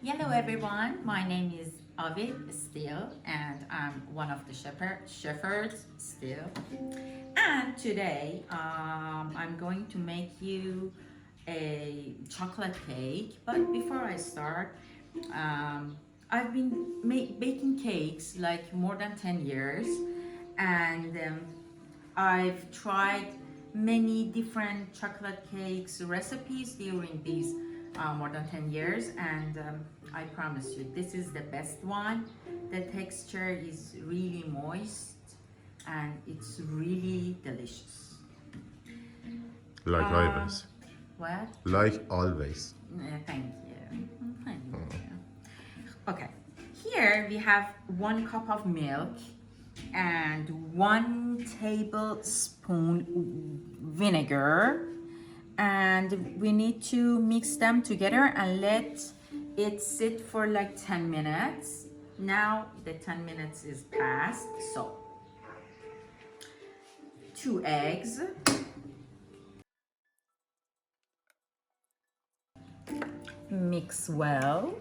Hello everyone, my name is Avi still and I'm one of the Chefferds still, and today I'm going to make you a chocolate cake. But before I start, I've been baking cakes like more than 10 years, and I've tried many different chocolate cakes recipes during these more than 10 years, and I promise you this is the best one. The texture is really moist and it's really delicious. Like always. What? Like always. Thank you. Thank you. Okay, here we have 1 cup of milk and 1 tablespoon vinegar, and we need to mix them together and let it sit for like 10 minutes. Now the 10 minutes is past, so 2 eggs, mix well,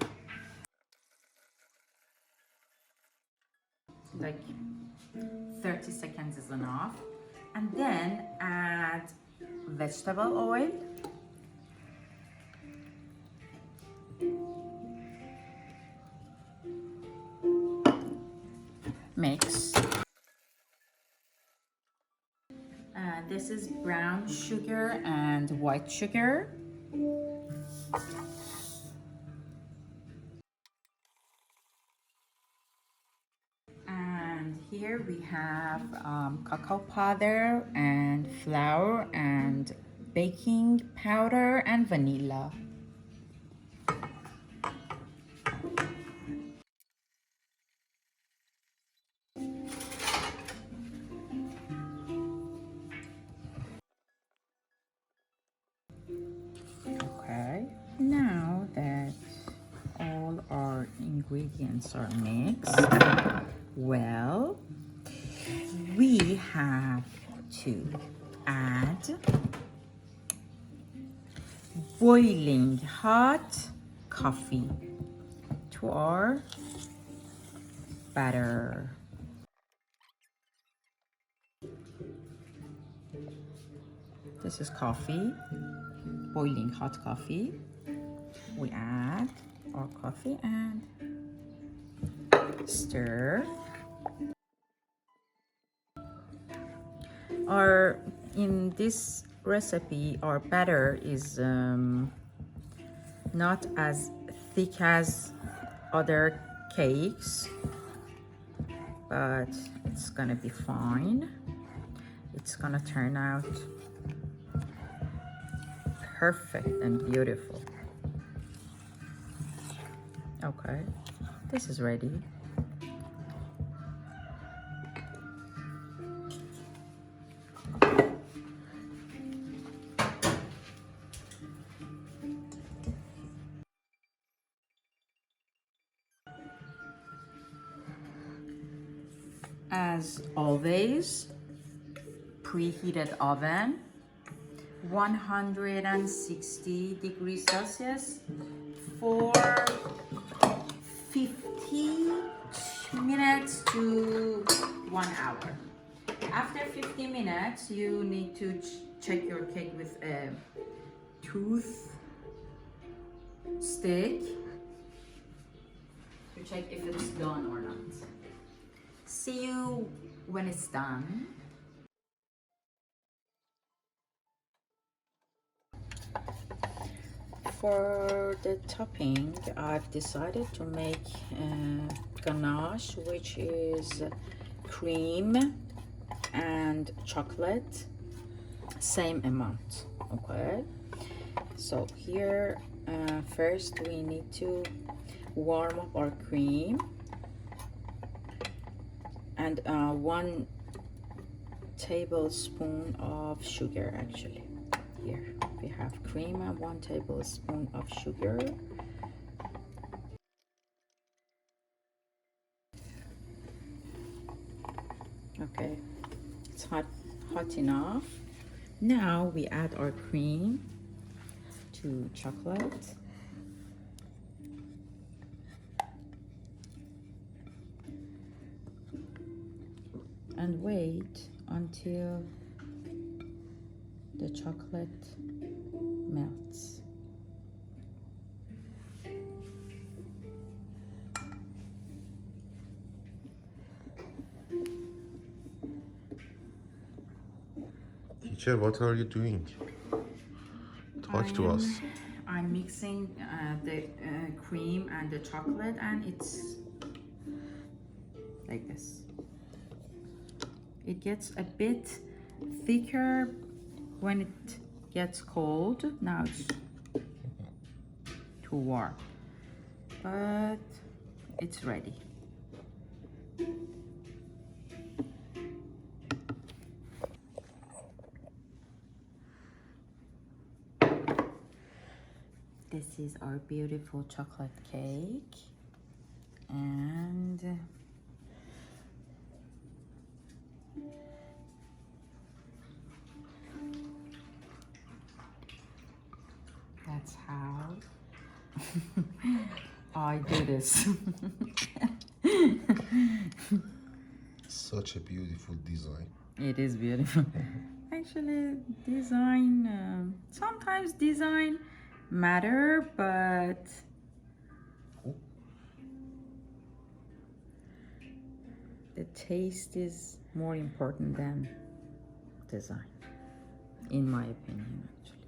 like 30 seconds is enough, and then add vegetable oil, mix. This is brown sugar and white sugar. And here we have cocoa powder and flour and baking powder and vanilla. Okay, now that all our ingredients are mixed well, we have to add boiling hot coffee to our batter. This is coffee, boiling hot coffee. We add our coffee and stir. In this recipe, our batter is not as thick as other cakes, but it's gonna be fine. It's gonna turn out perfect and beautiful. Okay, this is ready. As always, preheated oven, 160 degrees Celsius for 50 minutes to 1 hour. After 50 minutes, you need to check your cake with a tooth stick to check if it's done or not. See you when it's done. For the topping, I've decided to make ganache, which is cream and chocolate, same amount. Okay, so here first we need to warm up our cream, and 1 tablespoon of sugar. Actually, here we have cream and 1 tablespoon of sugar. Okay, it's hot enough. Now we add our cream to chocolate. and wait until the chocolate melts. Teacher, what are you doing? Talk to us. I'm mixing the cream and the chocolate, and it's like this. It gets a bit thicker when it gets cold. Now it's too warm, but it's ready. This is our beautiful chocolate cake, and that's how I do this. Such a beautiful design. It is beautiful. Actually, design, sometimes design matter, but the taste is more important than design, in my opinion, actually.